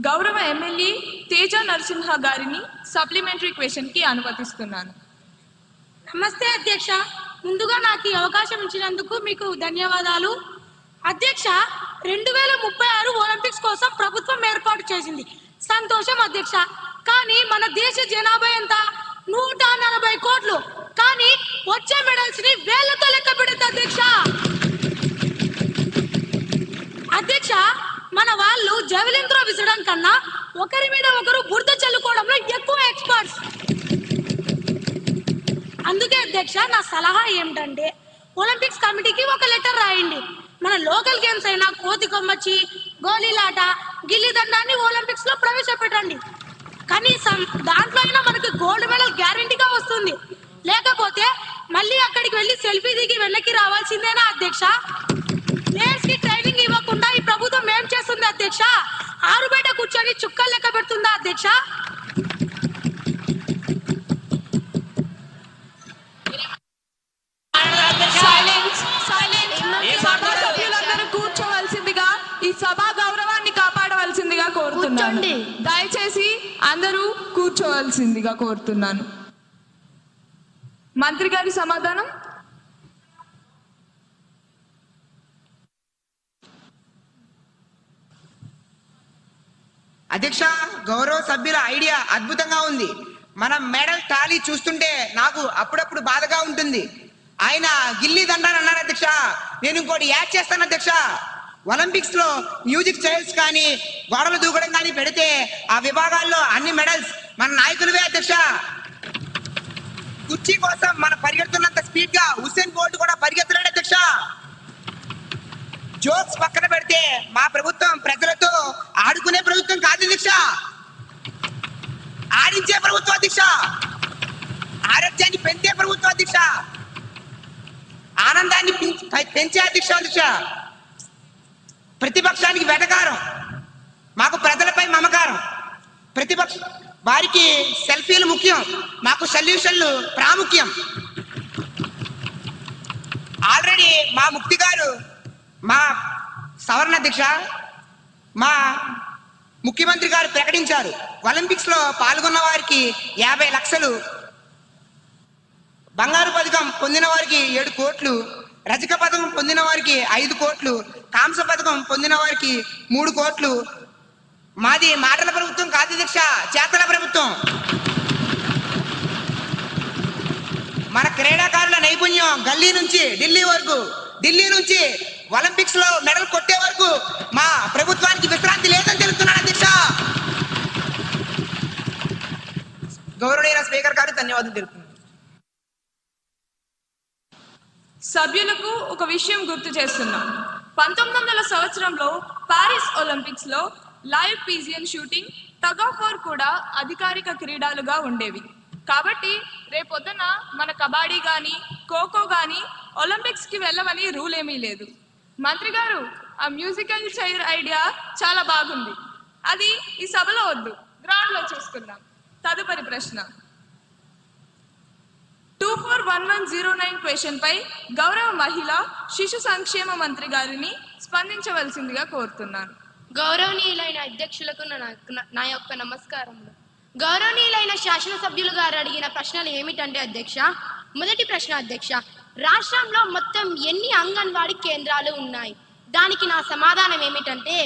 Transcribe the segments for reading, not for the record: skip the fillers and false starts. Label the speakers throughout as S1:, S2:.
S1: గౌరవ ఎమ్మెల్యే తేజ నరసింహ గారిని సప్లిమెంటరీ క్వశ్చన్కి అనుమతిస్తున్నాను.
S2: నమస్తే అధ్యక్ష. ముందుగా నాకు ఈ అవకాశం ఇచ్చినందుకు మీకు ధన్యవాదాలు. అధ్యక్ష, 2036 ఒలింపిక్స్ కోసం ప్రభుత్వం ఏర్పాటు చేసింది. సంతోషం అధ్యక్ష. కానీ మన దేశ జనాభా ఎంత? 140 కోట్లు. కానీ వచ్చే మెడల్స్ ని వేలతో లెక్క పెడుతుంది అధ్యక్ష. అధ్యక్ష, మన వాళ్ళు జెవెలిన్ త్రో విసరడం కన్నా ఒకరి మీద ఒకరు బురద చల్లుకోవడంలో ఎక్కువ ఎక్స్పర్ట్స్. అందుకే అధ్యక్ష, నా సలహా ఏమిటంటే ఒలింపిక్స్ కమిటీకి ఒక లెటర్ రాయండి. మన లోకల్ గేమ్స్ అయినా కోతి కొమ్మచ్చి, గోళీలాట, గిల్లి దండాన్ని ఒలింపిక్స్ లో ప్రవేశపెట్టండి. కనీసం దాంట్లో అయినా మనకి గోల్డ్ మెడల్ గ్యారెంటీగా వస్తుంది. లేకపోతే మళ్ళీ అక్కడికి వెళ్ళి సెల్ఫీ దిగి వెనక్కి రావాల్సిందేనా అధ్యక్ష? ప్లేయర్స్ కి ట్రైనింగ్ ఇవ్వకుండా ఈ ప్రభుత్వం ఏం చేస్తుంది అధ్యక్ష? ఆరు బయట కూర్చొని చుక్కలు లెక్క పెడుతుందా అధ్యక్ష?
S1: సభ్యులందరూ కూర్చోవలసిందిగా, ఈ సభా గౌరవాన్ని కాపాడవలసిందిగా కోరుతున్నాను. దయచేసి అందరూ కూర్చోవలసిందిగా కోరుతున్నాను. మంత్రి గారి సమాధానం.
S3: అధ్యక్ష, గౌరవ సభ్యుల ఐడియా అద్భుతంగా ఉంది. మన మెడల్ టాలీ చూస్తుంటే నాకు అప్పుడప్పుడు బాధగా ఉంటుంది. ఆయన గిల్లీ దండాన్ని అన్నారు అధ్యక్ష. నేను ఇంకోటి యాడ్ చేస్తాను అధ్యక్ష. ఒలింపిక్స్ లో మ్యూజిక్ చైర్స్ కానీ గోడలు దూకడం కానీ పెడితే ఆ విభాగాల్లో అన్ని మెడల్స్ మన నాయకులవే అధ్యక్ష. కుర్చీ కోసం మనం పరిగెడుతున్నంత స్పీడ్ గా హుస్సేన్ బోల్ట్ కూడా పరిగెత్తలేడు అధ్యక్ష. జోక్స్ పక్కన పెడితే మా ప్రభుత్వం ప్రజలతో ఆడుకునే ప్రభుత్వం కాదు అధ్యక్ష, ఆడించే ప్రభుత్వం అధ్యక్ష. ఆరోగ్యాన్ని పెంచే ప్రభుత్వం అధ్యక్ష. ఆనందాన్ని పెంచే అధ్యక్ష. ప్రతిపక్షానికి వెటకారం, మాకు ప్రజలపై మమకారం. ప్రతిపక్ష వారికి సెల్ఫీలు ముఖ్యం, మాకు సొల్యూషన్లు ప్రాముఖ్యం. ఆల్రెడీ మా ముక్తి గారు, మా సవరణ అధ్యక్ష, మా ముఖ్యమంత్రి గారు ప్రకటించారు. ఒలింపిక్స్ లో పాల్గొన్న వారికి 50 లక్షలు, బంగారు పథకం పొందిన వారికి 7 కోట్లు, రజక పథకం పొందిన వారికి 5 కోట్లు, కాంస్య పథకం పొందిన వారికి 3 కోట్లు. మాది మాటల ప్రభుత్వం కాదు అధ్యక్ష, చేతల ప్రభుత్వం. మన క్రీడాకారుల నైపుణ్యం గల్లీ నుంచి ఢిల్లీ వరకు, ఢిల్లీ నుంచి ఒలింపిక్స్ లో మెడల్ కొట్టే వరకు మా ప్రభుత్వానికి విశ్రాంతి లేదని తెలుస్తున్నాను అధ్యక్ష. గౌరవనీయ స్పీకర్ గారు ధన్యవాదాలు తెలుపుతున్నాను.
S1: సభ్యులకు ఒక విషయం గుర్తు చేస్తున్నాం. 1900 సంవత్సరంలో పారిస్ ఒలింపిక్స్ లో live pigeon shooting, tug of war కూడా అధికారిక క్రీడలుగా ఉండేవి. కాబట్టి రేపొద్దున మన కబడ్డీ కానీ ఖోఖో కానీ ఒలింపిక్స్ కి వెళ్ళమని రూల్ ఏమీ లేదు. మంత్రి గారు, ఆ మ్యూజికల్ చైర్ ఐడియా చాలా బాగుంది. అది ఈ సభలో వద్దు, గ్రౌండ్ లో చూసుకుందాం. తదుపరి ప్రశ్న 241109 క్వశ్చన్ పై గౌరవ మహిళా శిశు సంక్షేమ మంత్రి గారిని స్పందించవలసిందిగా కోరుతున్నాను.
S4: గౌరవనీయులైన అధ్యక్షులకు నా యొక్క నమస్కారములు. గౌరవనీయులైన శాసనసభ్యులు గారు అడిగిన ప్రశ్నలు ఏమిటంటే అధ్యక్ష, మొదటి ప్రశ్న అధ్యక్ష, రాష్ట్రంలో మొత్తం ఎన్ని అంగన్వాడీ కేంద్రాలు ఉన్నాయి? దానికి నా సమాధానం ఏమిటంటే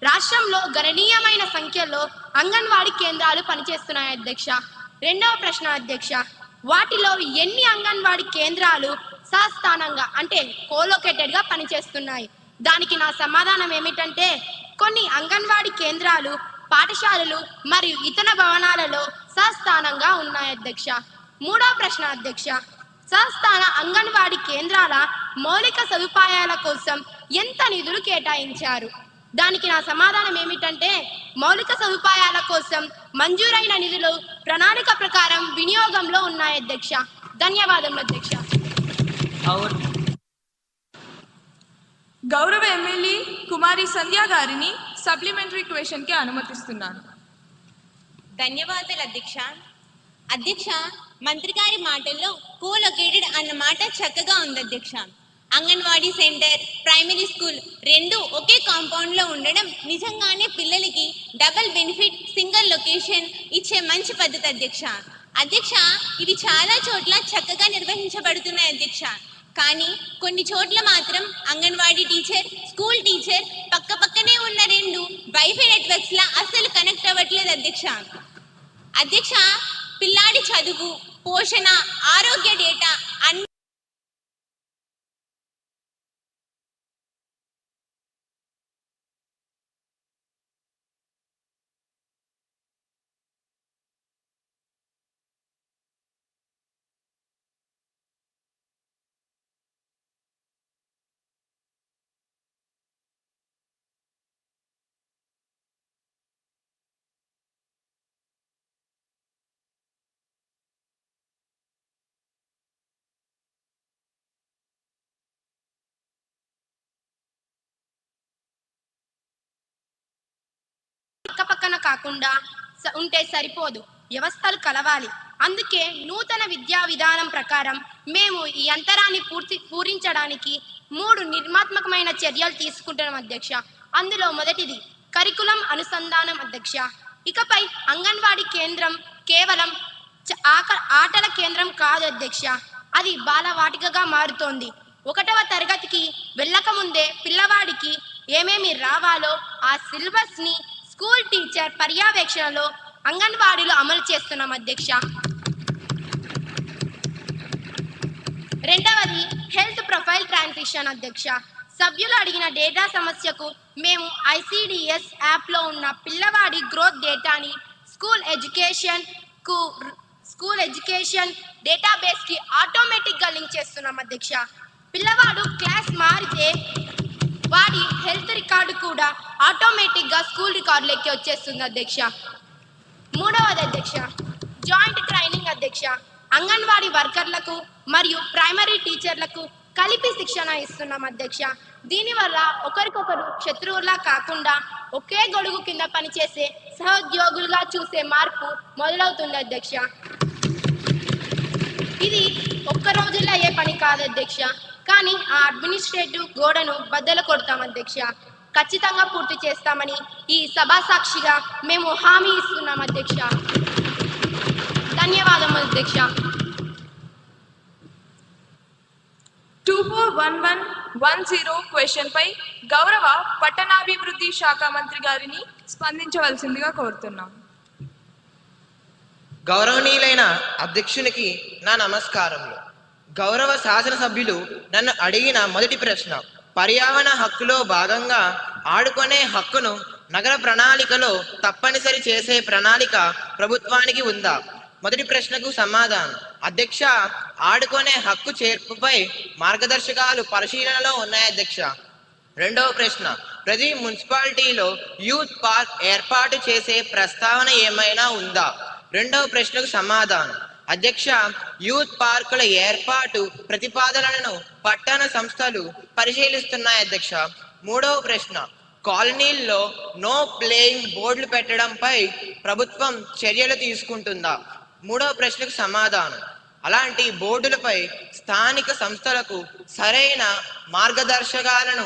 S4: రాష్ట్రంలో గణనీయమైన సంఖ్యలో అంగన్వాడీ కేంద్రాలు పనిచేస్తున్నాయి అధ్యక్ష. రెండవ ప్రశ్న అధ్యక్ష, వాటిలో ఎన్ని అంగన్వాడీ కేంద్రాలు సస్థానంగా అంటే కోలొకేటెడ్ గా పనిచేస్తున్నాయి? దానికి నా సమాధానం ఏమిటంటే కొన్ని అంగన్వాడీ కేంద్రాలు పాఠశాలలు మరియు ఇతర భవనాలలో సస్థానంగా ఉన్నాయి అధ్యక్ష. మూడవ ప్రశ్న అధ్యక్ష, సస్థాన అంగన్వాడీ కేంద్రాల మౌలిక సదుపాయాల కోసం ఎంత నిధులు కేటాయించారు? దానికి నా సమాధానం ఏమిటంటే మౌలిక సదుపాయాల కోసం మంజూరైన నిధులు ప్రణాళిక ప్రకారం వినియోగంలో ఉన్నాయి అధ్యక్ష. ధన్యవాదములు అధ్యక్ష.
S1: గౌరవ ఎమ్మెల్యే కుమారి సంధ్య గారిని సప్లిమెంటరీ క్వశ్చన్ కి అనుమతిస్తున్నాను.
S5: ధన్యవాదాలు అధ్యక్ష. అధ్యక్ష, మంత్రి గారి మాటల్లో కోలొకేటెడ్ అన్న మాట చక్కగా ఉంది అధ్యక్ష. అంగన్వాడీ సెంటర్, ప్రైమరీ స్కూల్ రెండు ఒకే కాంపౌండ్లో ఉండడం నిజంగానే పిల్లలకి డబుల్ బెనిఫిట్, సింగిల్ లొకేషన్ ఇచ్చే మంచి పద్ధతి అధ్యక్ష. అధ్యక్ష, ఇది చాలా చోట్ల చక్కగా నిర్వహించబడుతున్నాయి అధ్యక్ష. కానీ కొన్ని చోట్ల మాత్రం అంగన్వాడీ టీచర్, స్కూల్ టీచర్ పక్క పక్కనే ఉన్న రెండు వైఫై నెట్వర్క్స్ లా అస్సలు కనెక్ట్ అవ్వట్లేదు అధ్యక్ష. అధ్యక్ష, పిల్లాడి చదువు, పోషణ, ఆరోగ్య డేటా అన్ని
S4: పక్కన కాకుండా ఉంటే సరిపోదు, వ్యవస్థలు కలవాలి. అందుకే నూతన విద్యా విధానం ప్రకారం మేము ఈ అంతరాన్ని పూరించడానికి 3 నిర్మాత్మకమైన చర్యలు తీసుకుంటున్నాం అధ్యక్ష. అందులో మొదటిది కరికులం అనుసంధానం అధ్యక్ష. ఇకపై అంగన్వాడీ కేంద్రం కేవలం ఆటల కేంద్రం కాదు అధ్యక్ష, అది బాలవాటికగా మారుతోంది. 1వ తరగతికి వెళ్ళక ముందే పిల్లవాడికి ఏమేమి రావాలో ఆ సిలబస్ ని స్కూల్ టీచర్ పర్యవేక్షణలో అంగన్వాడీలో అమలు చేస్తున్నాం అధ్యక్ష. రెండవది హెల్త్ ప్రొఫైల్ ట్రాన్సిషన్ అధ్యక్ష. సభ్యులు అడిగిన డేటా సమస్యకు మేము ఐసిడిఎస్ యాప్లో ఉన్న పిల్లవాడి గ్రోత్ డేటాని స్కూల్ ఎడ్యుకేషన్ డేటాబేస్కి ఆటోమేటిక్గా లింక్ చేస్తున్నాం అధ్యక్ష. పిల్లవాడు క్లాస్ మారితే వాడి హెల్త్ రికార్డు కూడా ఆటోమేటిక్గా స్కూల్ రికార్డులకి వచ్చేస్తుంది అధ్యక్ష. మూడవది అధ్యక్ష జాయింట్ ట్రైనింగ్ అధ్యక్ష. అంగన్వాడీ వర్కర్లకు మరియు ప్రైమరీ టీచర్లకు కలిపి శిక్షణ ఇస్తున్నాం అధ్యక్ష. దీనివల్ల ఒకరికొకరు శత్రువులా కాకుండా ఒకే గొడుగు కింద పనిచేసే సహోద్యోగులుగా చూసే మార్పు మొదలవుతుంది అధ్యక్ష. ఇది ఒక్క రోజుల్లో అయ్యే పని కాదు అధ్యక్ష, కానీ ఆ అడ్మినిస్ట్రేటివ్ గోడను బద్దలు కొడతాం అధ్యక్ష. ఖచ్చితంగా పూర్తి చేస్తామని ఈ సభా సాక్షిగా మేము హామీ ఇస్తున్నాం అధ్యక్ష. ధన్యవాదములు అధ్యక్ష.
S1: 241110 క్వశ్చన్ పై గౌరవ పట్టణాభివృద్ధి శాఖ మంత్రి గారిని స్పందించవలసిందిగా కోరుతున్నాం.
S6: గౌరవనీయులైన అధ్యక్షునికి నా నమస్కారములు. గౌరవ శాసనసభ్యులు నన్ను అడిగిన మొదటి ప్రశ్న, పర్యావరణ హక్కులో భాగంగా ఆడుకునే హక్కును నగర ప్రణాళికలో తప్పనిసరి చేసే ప్రణాళిక ప్రభుత్వానికి ఉందా? మొదటి ప్రశ్నకు సమాధానం, అధ్యక్ష, ఆడుకునే హక్కు చేర్పుపై మార్గదర్శకాలు పరిశీలనలో ఉన్నాయి అధ్యక్ష. రెండవ ప్రశ్న, ప్రతి మున్సిపాలిటీలో యూత్ పార్క్ ఏర్పాటు చేసే ప్రస్తావన ఏమైనా ఉందా? రెండవ ప్రశ్నకు సమాధానం, అధ్యక్ష, యూత్ పార్కుల ఏర్పాటు ప్రతిపాదనలను పట్టణ సంస్థలు పరిశీలిస్తున్నాయి అధ్యక్ష. మూడవ ప్రశ్న, కాలనీల్లో నో ప్లేయింగ్ బోర్డులు పెట్టడంపై ప్రభుత్వం చర్యలు తీసుకుంటుందా? మూడవ ప్రశ్నకు సమాధానం, అలాంటి బోర్డులపై స్థానిక సంస్థలకు సరైన మార్గదర్శకాలను